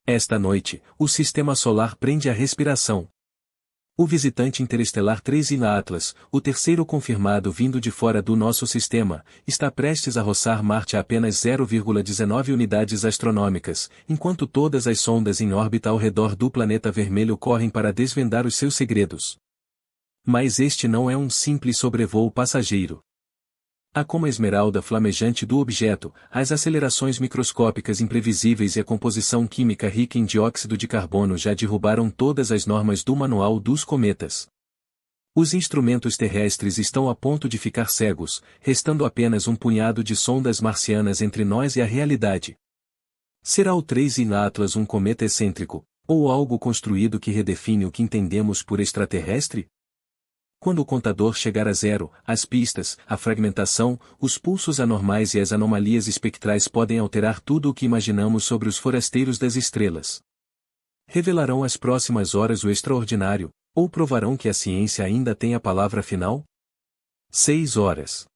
Esta noite, o Sistema Solar prende a respiração. O visitante interestelar 3I Atlas, o terceiro confirmado vindo de fora do nosso sistema, está prestes a roçar Marte a apenas 0,19 unidades astronômicas, enquanto todas as sondas em órbita ao redor do planeta vermelho correm para desvendar os seus segredos. Mas este não é um simples sobrevoo passageiro. A como a esmeralda flamejante do objeto, as acelerações microscópicas imprevisíveis e a composição química rica em dióxido de carbono já derrubaram todas as normas do manual dos cometas. Os instrumentos terrestres estão a ponto de ficar cegos, restando apenas um punhado de sondas marcianas entre nós e a realidade. Será o 3I Atlas um cometa excêntrico, ou algo construído que redefine o que entendemos por extraterrestre? Quando o contador chegar a zero, as pistas, a fragmentação, os pulsos anormais e as anomalias espectrais podem alterar tudo o que imaginamos sobre os forasteiros das estrelas. Revelarão as próximas horas o extraordinário, ou provarão que a ciência ainda tem a palavra final? 6 horas.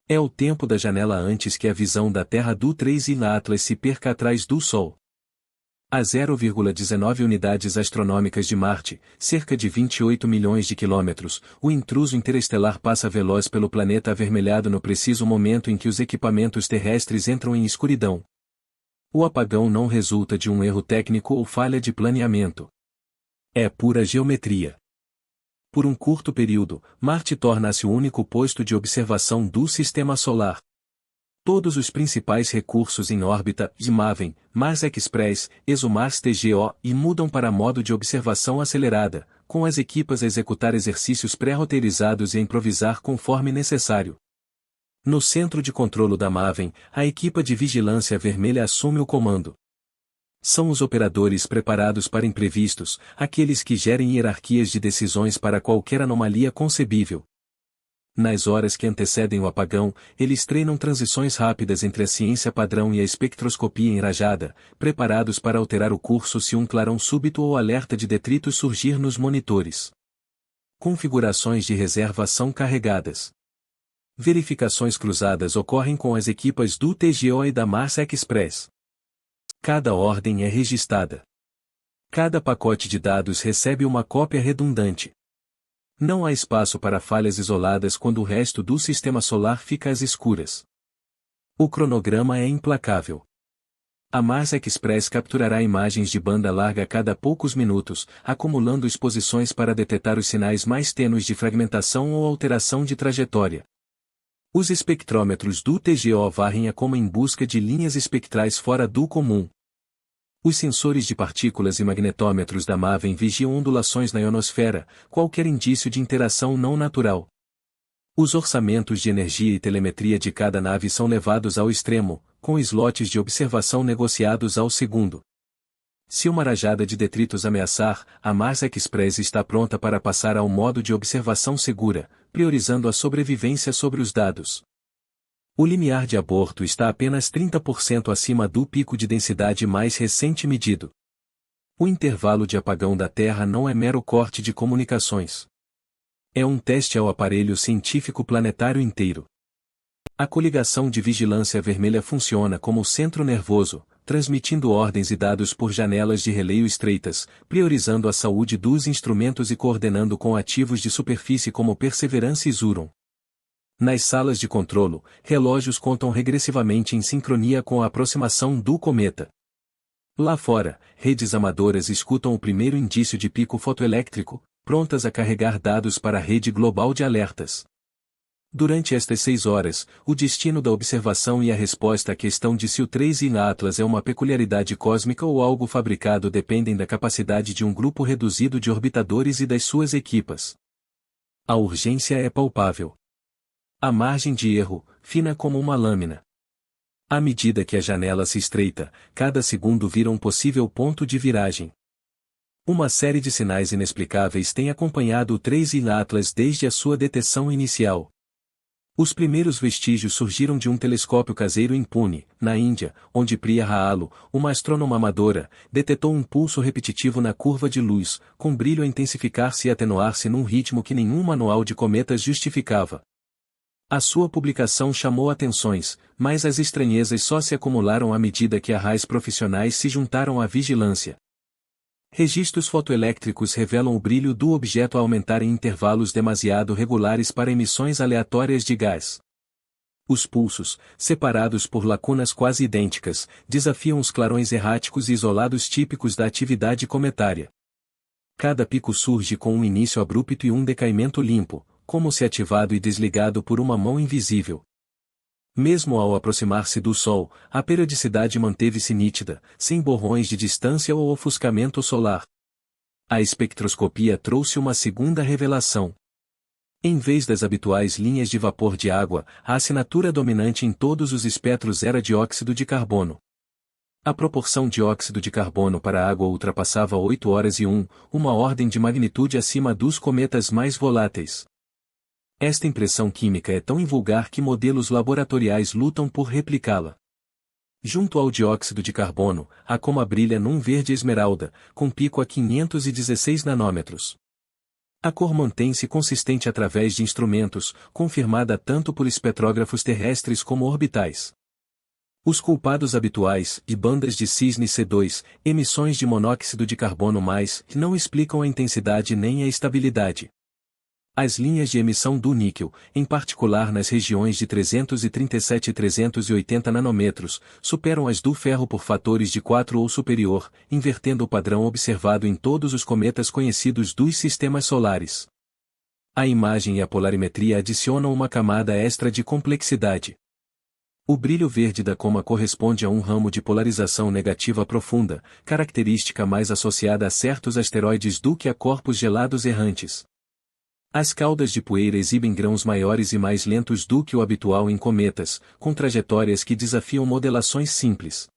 É o tempo da janela antes que a visão da Terra do 3I Atlas se perca atrás do Sol. A 0,19 unidades astronômicas de Marte, cerca de 28 milhões de quilômetros, o intruso interestelar passa veloz pelo planeta avermelhado no preciso momento em que os equipamentos terrestres entram em escuridão. O apagão não resulta de um erro técnico ou falha de planeamento. É pura geometria. Por um curto período, Marte torna-se o único posto de observação do Sistema Solar. Todos os principais recursos em órbita, Maven, Mars Express, ExoMars TGO, e mudam para modo de observação acelerada, com as equipas a executar exercícios pré-roteirizados e a improvisar conforme necessário. No centro de controlo da Maven, a equipa de vigilância vermelha assume o comando. São os operadores preparados para imprevistos, aqueles que gerem hierarquias de decisões para qualquer anomalia concebível. Nas horas que antecedem o apagão, eles treinam transições rápidas entre a ciência padrão e a espectroscopia enrajada, preparados para alterar o curso se um clarão súbito ou alerta de detritos surgir nos monitores. Configurações de reserva são carregadas. Verificações cruzadas ocorrem com as equipas do TGO e da Mars Express. Cada ordem é registrada. Cada pacote de dados recebe uma cópia redundante. Não há espaço para falhas isoladas quando o resto do sistema solar fica às escuras. O cronograma é implacável. A Mars Express capturará imagens de banda larga a cada poucos minutos, acumulando exposições para detectar os sinais mais tênues de fragmentação ou alteração de trajetória. Os espectrômetros do TGO varrem a coma em busca de linhas espectrais fora do comum. Os sensores de partículas e magnetômetros da Maven vigiam ondulações na ionosfera, qualquer indício de interação não natural. Os orçamentos de energia e telemetria de cada nave são levados ao extremo, com slots de observação negociados ao segundo. Se uma rajada de detritos ameaçar, a Mars Express está pronta para passar ao modo de observação segura, priorizando a sobrevivência sobre os dados. O limiar de aborto está apenas 30% acima do pico de densidade mais recente medido. O intervalo de apagão da Terra não é mero corte de comunicações. É um teste ao aparelho científico planetário inteiro. A coligação de vigilância vermelha funciona como centro nervoso, transmitindo ordens e dados por janelas de releio estreitas, priorizando a saúde dos instrumentos e coordenando com ativos de superfície como Perseverance e Zhuron. Nas salas de controlo, relógios contam regressivamente em sincronia com a aproximação do cometa. Lá fora, redes amadoras escutam o primeiro indício de pico fotoelétrico, prontas a carregar dados para a rede global de alertas. Durante estas 6 horas, o destino da observação e a resposta à questão de se o 3I Atlas é uma peculiaridade cósmica ou algo fabricado dependem da capacidade de um grupo reduzido de orbitadores e das suas equipas. A urgência é palpável. A margem de erro, fina como uma lâmina. À medida que a janela se estreita, cada segundo vira um possível ponto de viragem. Uma série de sinais inexplicáveis tem acompanhado o 3I Atlas desde a sua detecção inicial. Os primeiros vestígios surgiram de um telescópio caseiro em Pune, na Índia, onde Priya Raalo, uma astrônoma amadora, detectou um pulso repetitivo na curva de luz, com brilho a intensificar-se e atenuar-se num ritmo que nenhum manual de cometas justificava. A sua publicação chamou atenções, mas as estranhezas só se acumularam à medida que arrais profissionais se juntaram à vigilância. Registros fotoelétricos revelam o brilho do objeto a aumentar em intervalos demasiado regulares para emissões aleatórias de gás. Os pulsos, separados por lacunas quase idênticas, desafiam os clarões erráticos e isolados típicos da atividade cometária. Cada pico surge com um início abrupto e um decaimento limpo, como se ativado e desligado por uma mão invisível. Mesmo ao aproximar-se do Sol, a periodicidade manteve-se nítida, sem borrões de distância ou ofuscamento solar. A espectroscopia trouxe uma segunda revelação. Em vez das habituais linhas de vapor de água, a assinatura dominante em todos os espectros era dióxido de carbono. A proporção dióxido de carbono para a água ultrapassava 8 horas e 1, uma ordem de magnitude acima dos cometas mais voláteis. Esta impressão química é tão invulgar que modelos laboratoriais lutam por replicá-la. Junto ao dióxido de carbono, a coma brilha num verde esmeralda, com pico a 516 nanômetros. A cor mantém-se consistente através de instrumentos, confirmada tanto por espectrógrafos terrestres como orbitais. Os culpados habituais, e bandas de cisne C2, emissões de monóxido de carbono não explicam a intensidade nem a estabilidade. As linhas de emissão do níquel, em particular nas regiões de 337 e 380 nanômetros, superam as do ferro por fatores de 4 ou superior, invertendo o padrão observado em todos os cometas conhecidos dos sistemas solares. A imagem e a polarimetria adicionam uma camada extra de complexidade. O brilho verde da coma corresponde a um ramo de polarização negativa profunda, característica mais associada a certos asteroides do que a corpos gelados errantes. As caudas de poeira exibem grãos maiores e mais lentos do que o habitual em cometas, com trajetórias que desafiam modelações simples.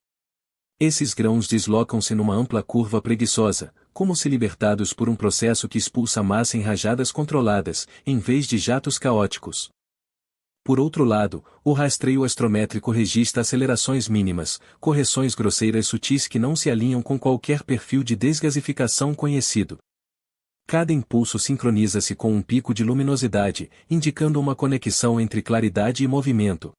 Esses grãos deslocam-se numa ampla curva preguiçosa, como se libertados por um processo que expulsa massa em rajadas controladas, em vez de jatos caóticos. Por outro lado, o rastreio astrométrico registra acelerações mínimas, correções grosseiras sutis que não se alinham com qualquer perfil de desgasificação conhecido. Cada impulso sincroniza-se com um pico de luminosidade, indicando uma conexão entre claridade e movimento.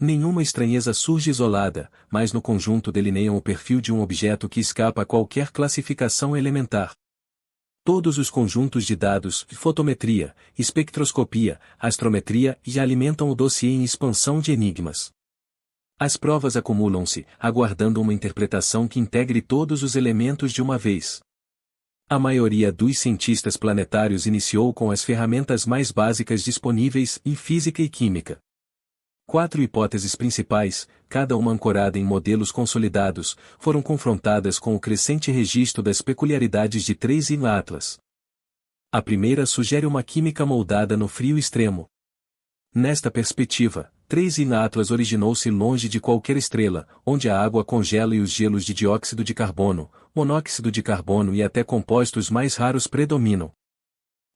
Nenhuma estranheza surge isolada, mas no conjunto delineiam o perfil de um objeto que escapa a qualquer classificação elementar. Todos os conjuntos de dados, fotometria, espectroscopia, astrometria alimentam o dossiê em expansão de enigmas. As provas acumulam-se, aguardando uma interpretação que integre todos os elementos de uma vez. A maioria dos cientistas planetários iniciou com as ferramentas mais básicas disponíveis em física e química. 4 hipóteses principais, cada uma ancorada em modelos consolidados, foram confrontadas com o crescente registro das peculiaridades de 3I Atlas. A primeira sugere uma química moldada no frio extremo. Nesta perspectiva, 3I Atlas originou-se longe de qualquer estrela, onde a água congela e os gelos de dióxido de carbono, monóxido de carbono e até compostos mais raros predominam.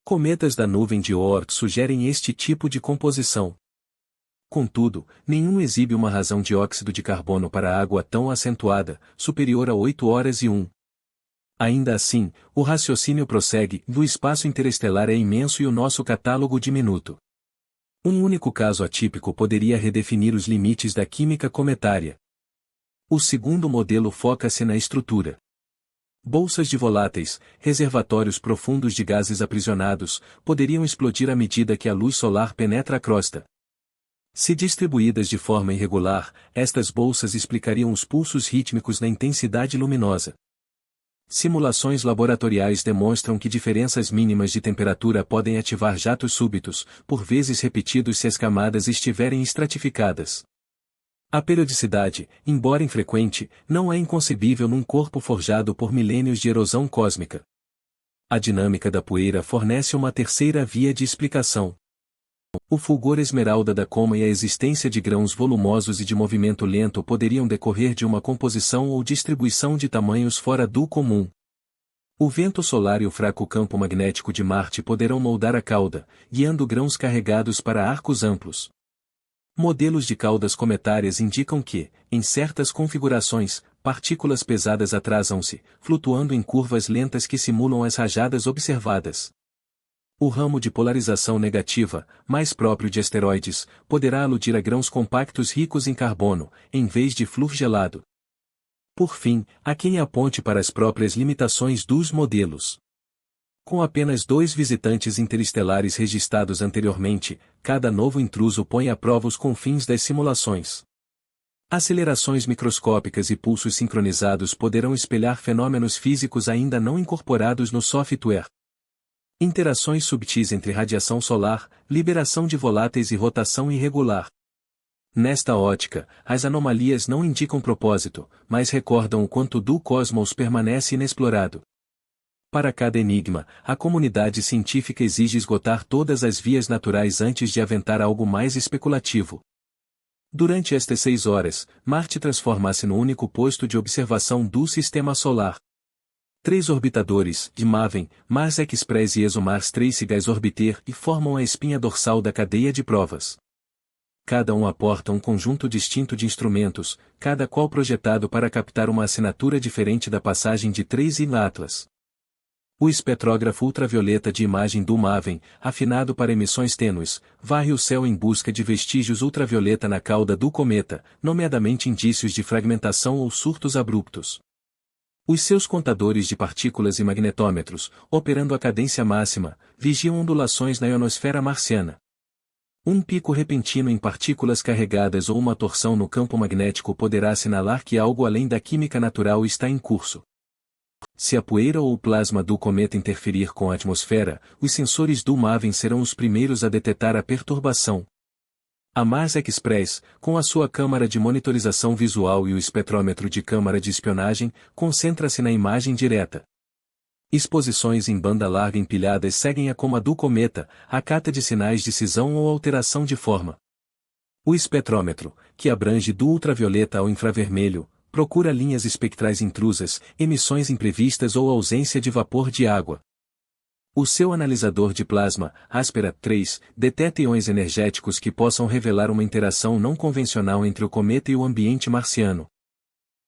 Cometas da nuvem de Oort sugerem este tipo de composição. Contudo, nenhum exibe uma razão dióxido de carbono para a água tão acentuada, superior a 8 horas e 1. Ainda assim, o raciocínio prossegue, o espaço interestelar é imenso e o nosso catálogo diminuto. Um único caso atípico poderia redefinir os limites da química cometária. O segundo modelo foca-se na estrutura. Bolsas de voláteis, reservatórios profundos de gases aprisionados, poderiam explodir à medida que a luz solar penetra a crosta. Se distribuídas de forma irregular, estas bolsas explicariam os pulsos rítmicos na intensidade luminosa. Simulações laboratoriais demonstram que diferenças mínimas de temperatura podem ativar jatos súbitos, por vezes repetidos se as camadas estiverem estratificadas. A periodicidade, embora infrequente, não é inconcebível num corpo forjado por milênios de erosão cósmica. A dinâmica da poeira fornece uma terceira via de explicação. O fulgor esmeralda da coma e a existência de grãos volumosos e de movimento lento poderiam decorrer de uma composição ou distribuição de tamanhos fora do comum. O vento solar e o fraco campo magnético de Marte poderão moldar a cauda, guiando grãos carregados para arcos amplos. Modelos de caudas cometárias indicam que, em certas configurações, partículas pesadas atrasam-se, flutuando em curvas lentas que simulam as rajadas observadas. O ramo de polarização negativa, mais próprio de asteroides, poderá aludir a grãos compactos ricos em carbono, em vez de flúor gelado. Por fim, há quem aponte para as próprias limitações dos modelos. Com apenas 2 visitantes interestelares registrados anteriormente, cada novo intruso põe à prova os confins das simulações. Acelerações microscópicas e pulsos sincronizados poderão espelhar fenômenos físicos ainda não incorporados no software. Interações subtis entre radiação solar, liberação de voláteis e rotação irregular. Nesta ótica, as anomalias não indicam propósito, mas recordam o quanto do cosmos permanece inexplorado. Para cada enigma, a comunidade científica exige esgotar todas as vias naturais antes de aventar algo mais especulativo. Durante estas 6 horas, Marte transforma-se no único posto de observação do Sistema Solar. 3 orbitadores, de MAVEN, Mars Express e ExoMars Trace Gas Orbiter, e formam a espinha dorsal da cadeia de provas. Cada um aporta um conjunto distinto de instrumentos, cada qual projetado para captar uma assinatura diferente da passagem de 3 e Atlas. O espetrógrafo ultravioleta de imagem do MAVEN, afinado para emissões tênues, varre o céu em busca de vestígios ultravioleta na cauda do cometa, nomeadamente indícios de fragmentação ou surtos abruptos. Os seus contadores de partículas e magnetômetros, operando a cadência máxima, vigiam ondulações na ionosfera marciana. Um pico repentino em partículas carregadas ou uma torção no campo magnético poderá assinalar que algo além da química natural está em curso. Se a poeira ou o plasma do cometa interferir com a atmosfera, os sensores do MAVEN serão os primeiros a detectar a perturbação. A Mars Express, com a sua câmara de monitorização visual e o espectrômetro de câmara de espionagem, concentra-se na imagem direta. Exposições em banda larga empilhadas seguem a como a do cometa, a cata de sinais de cisão ou alteração de forma. O espectrômetro, que abrange do ultravioleta ao infravermelho, procura linhas espectrais intrusas, emissões imprevistas ou ausência de vapor de água. O seu analisador de plasma, Aspera 3, detecta íons energéticos que possam revelar uma interação não convencional entre o cometa e o ambiente marciano.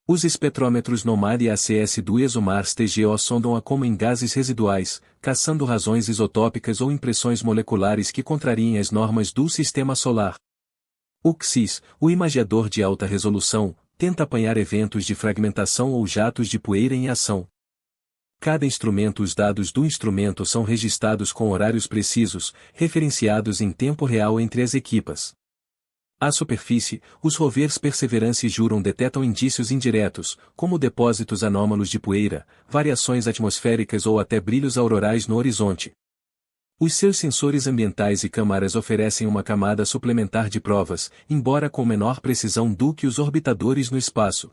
Os espectrômetros NOMAD e ACS do ExoMars TGO sondam a como em gases residuais, caçando razões isotópicas ou impressões moleculares que contrariem as normas do Sistema Solar. O XIS, o imageador de alta resolução, tenta apanhar eventos de fragmentação ou jatos de poeira em ação. Cada instrumento. Os dados do instrumento são registrados com horários precisos, referenciados em tempo real entre as equipas. À superfície, os rovers Perseverance e Juron detectam indícios indiretos, como depósitos anômalos de poeira, variações atmosféricas ou até brilhos aurorais no horizonte. Os seus sensores ambientais e câmaras oferecem uma camada suplementar de provas, embora com menor precisão do que os orbitadores no espaço.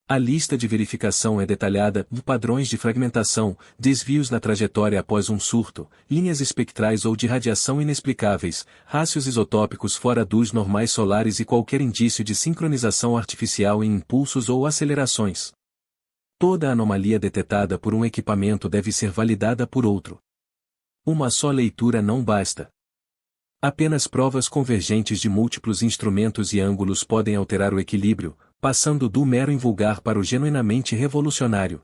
A lista de verificação é detalhada, padrões de fragmentação, desvios na trajetória após um surto, linhas espectrais ou de radiação inexplicáveis, rácios isotópicos fora dos normais solares e qualquer indício de sincronização artificial em impulsos ou acelerações. Toda anomalia detetada por um equipamento deve ser validada por outro. Uma só leitura não basta. Apenas provas convergentes de múltiplos instrumentos e ângulos podem alterar o equilíbrio, passando do mero invulgar para o genuinamente revolucionário.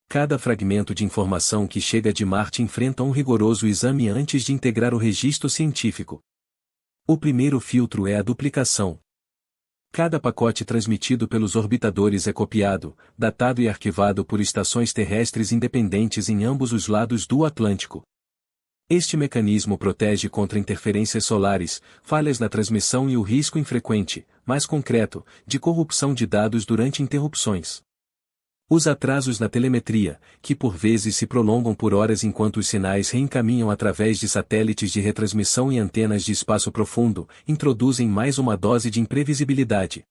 Cada fragmento de informação que chega de Marte enfrenta um rigoroso exame antes de integrar o registro científico. O primeiro filtro é a duplicação. Cada pacote transmitido pelos orbitadores é copiado, datado e arquivado por estações terrestres independentes em ambos os lados do Atlântico. Este mecanismo protege contra interferências solares, falhas na transmissão e o risco infrequente, mais concreto, de corrupção de dados durante interrupções. Os atrasos na telemetria, que por vezes se prolongam por horas enquanto os sinais reencaminham através de satélites de retransmissão e antenas de espaço profundo, introduzem mais uma dose de imprevisibilidade.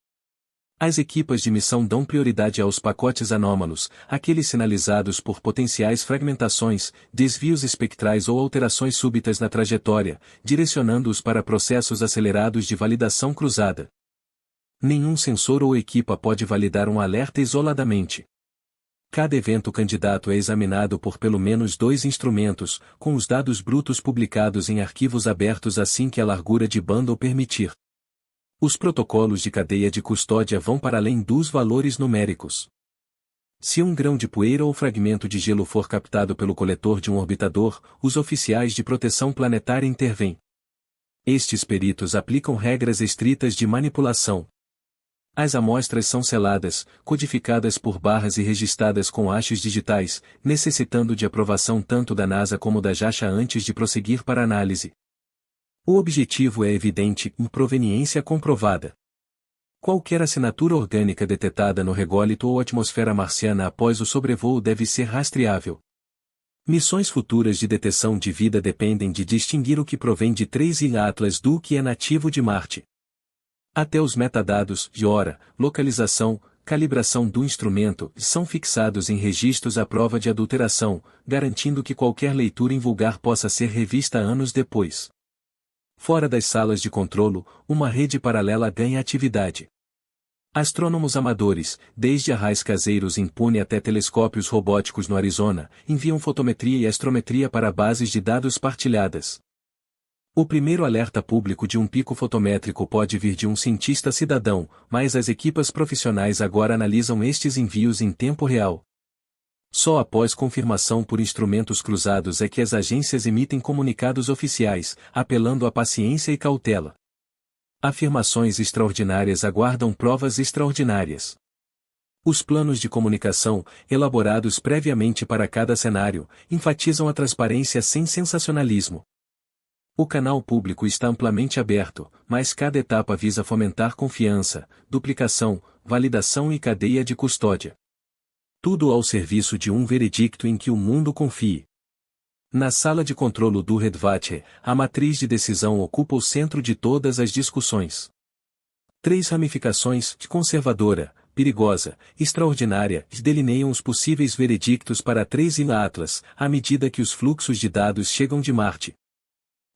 As equipas de missão dão prioridade aos pacotes anômalos, aqueles sinalizados por potenciais fragmentações, desvios espectrais ou alterações súbitas na trajetória, direcionando-os para processos acelerados de validação cruzada. Nenhum sensor ou equipa pode validar um alerta isoladamente. Cada evento candidato é examinado por pelo menos 2 instrumentos, com os dados brutos publicados em arquivos abertos assim que a largura de banda o permitir. Os protocolos de cadeia de custódia vão para além dos valores numéricos. Se um grão de poeira ou fragmento de gelo for captado pelo coletor de um orbitador, os oficiais de proteção planetária intervêm. Estes peritos aplicam regras estritas de manipulação. As amostras são seladas, codificadas por barras e registradas com hashes digitais, necessitando de aprovação tanto da NASA como da JAXA antes de prosseguir para análise. O objetivo é evidente e proveniência comprovada. Qualquer assinatura orgânica detetada no rególito ou atmosfera marciana após o sobrevoo deve ser rastreável. Missões futuras de detecção de vida dependem de distinguir o que provém de 3 Atlas do que é nativo de Marte. Até os metadados de hora, localização, calibração do instrumento são fixados em registros à prova de adulteração, garantindo que qualquer leitura invulgar possa ser revista anos depois. Fora das salas de controlo, uma rede paralela ganha atividade. Astrônomos amadores, desde arrais caseiros em Pune até telescópios robóticos no Arizona, enviam fotometria e astrometria para bases de dados partilhadas. O primeiro alerta público de um pico fotométrico pode vir de um cientista cidadão, mas as equipas profissionais agora analisam estes envios em tempo real. Só após confirmação por instrumentos cruzados é que as agências emitem comunicados oficiais, apelando à paciência e cautela. Afirmações extraordinárias aguardam provas extraordinárias. Os planos de comunicação, elaborados previamente para cada cenário, enfatizam a transparência sem sensacionalismo. O canal público está amplamente aberto, mas cada etapa visa fomentar confiança, duplicação, validação e cadeia de custódia. Tudo ao serviço de um veredicto em que o mundo confie. Na sala de controlo do Redvache, a matriz de decisão ocupa o centro de todas as discussões. 3 ramificações, conservadora, perigosa, extraordinária, delineiam os possíveis veredictos para 3 Atlas, à medida que os fluxos de dados chegam de Marte.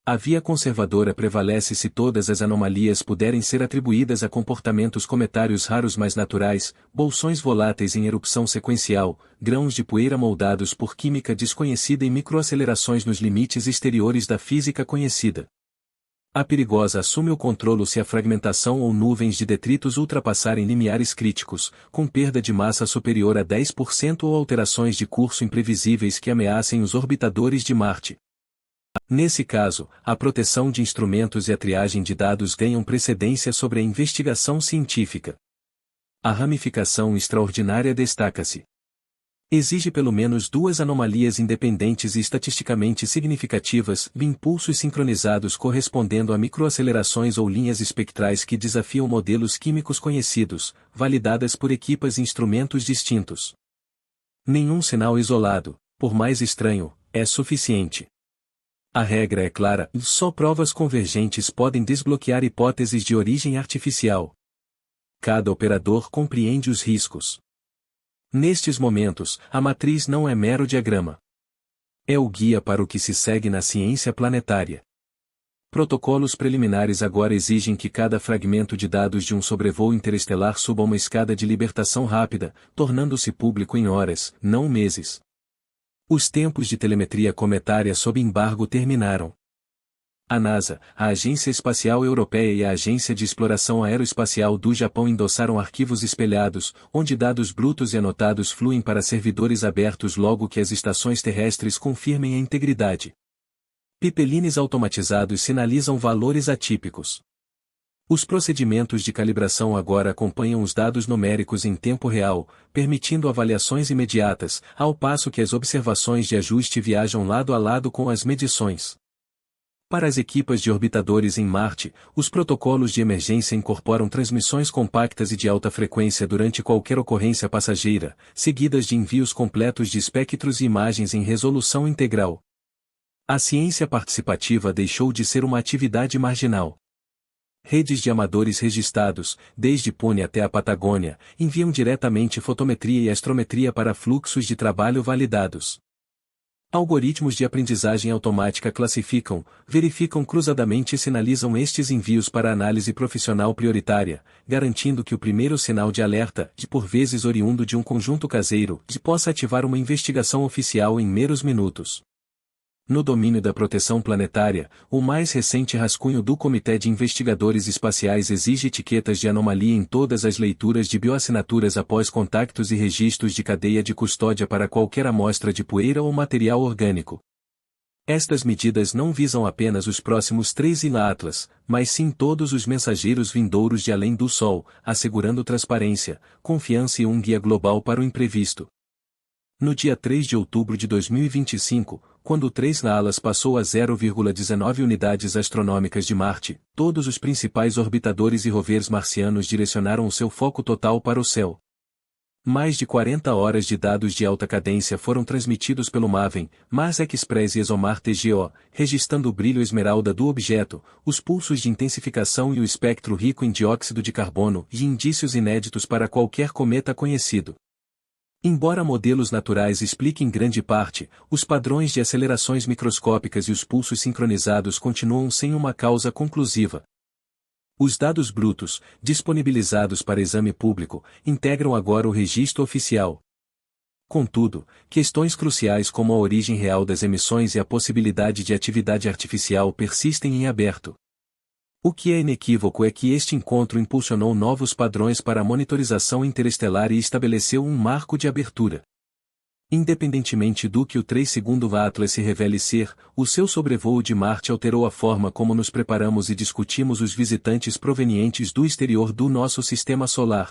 A via conservadora prevalece se todas as anomalias puderem ser atribuídas a comportamentos cometários raros mais naturais, bolsões voláteis em erupção sequencial, grãos de poeira moldados por química desconhecida e microacelerações nos limites exteriores da física conhecida. A perigosa assume o controlo se a fragmentação ou nuvens de detritos ultrapassarem limiares críticos, com perda de massa superior a 10% ou alterações de curso imprevisíveis que ameacem os orbitadores de Marte. Nesse caso, a proteção de instrumentos e a triagem de dados ganham precedência sobre a investigação científica. A ramificação extraordinária destaca-se. Exige pelo menos 2 anomalias independentes e estatisticamente significativas, impulsos sincronizados correspondendo a microacelerações ou linhas espectrais que desafiam modelos químicos conhecidos, validadas por equipas e instrumentos distintos. Nenhum sinal isolado, por mais estranho, é suficiente. A regra é clara, e só provas convergentes podem desbloquear hipóteses de origem artificial. Cada operador compreende os riscos. Nestes momentos, a matriz não é mero diagrama. É o guia para o que se segue na ciência planetária. Protocolos preliminares agora exigem que cada fragmento de dados de um sobrevoo interestelar suba uma escada de libertação rápida, tornando-se público em horas, não meses. Os tempos de telemetria cometária sob embargo terminaram. A NASA, a Agência Espacial Europeia e a Agência de Exploração Aeroespacial do Japão endossaram arquivos espelhados, onde dados brutos e anotados fluem para servidores abertos logo que as estações terrestres confirmem a integridade. Pipelines automatizados sinalizam valores atípicos. Os procedimentos de calibração agora acompanham os dados numéricos em tempo real, permitindo avaliações imediatas, ao passo que as observações de ajuste viajam lado a lado com as medições. Para as equipas de orbitadores em Marte, os protocolos de emergência incorporam transmissões compactas e de alta frequência durante qualquer ocorrência passageira, seguidas de envios completos de espectros e imagens em resolução integral. A ciência participativa deixou de ser uma atividade marginal. Redes de amadores registrados, desde Pune até a Patagônia, enviam diretamente fotometria e astrometria para fluxos de trabalho validados. Algoritmos de aprendizagem automática classificam, verificam cruzadamente e sinalizam estes envios para análise profissional prioritária, garantindo que o primeiro sinal de alerta, por vezes oriundo de um conjunto caseiro, possa ativar uma investigação oficial em meros minutos. No domínio da proteção planetária, o mais recente rascunho do Comitê de Investigadores Espaciais exige etiquetas de anomalia em todas as leituras de bioassinaturas após contactos e registros de cadeia de custódia para qualquer amostra de poeira ou material orgânico. Estas medidas não visam apenas os próximos 3 Atlas, mas sim todos os mensageiros vindouros de além do Sol, assegurando transparência, confiança e um guia global para o imprevisto. No dia 3 de outubro de 2025, quando o 3 Atlas passou a 0,19 unidades astronômicas de Marte, todos os principais orbitadores e rovers marcianos direcionaram o seu foco total para o céu. Mais de 40 horas de dados de alta cadência foram transmitidos pelo MAVEN, Mars Express e ExoMar TGO, registrando o brilho esmeralda do objeto, os pulsos de intensificação e o espectro rico em dióxido de carbono e indícios inéditos para qualquer cometa conhecido. Embora modelos naturais expliquem grande parte, os padrões de acelerações microscópicas e os pulsos sincronizados continuam sem uma causa conclusiva. Os dados brutos, disponibilizados para exame público, integram agora o registro oficial. Contudo, questões cruciais como a origem real das emissões e a possibilidade de atividade artificial persistem em aberto. O que é inequívoco é que este encontro impulsionou novos padrões para a monitorização interestelar e estabeleceu um marco de abertura. Independentemente do que o 3º Atlas se revele ser, o seu sobrevoo de Marte alterou a forma como nos preparamos e discutimos os visitantes provenientes do exterior do nosso sistema solar.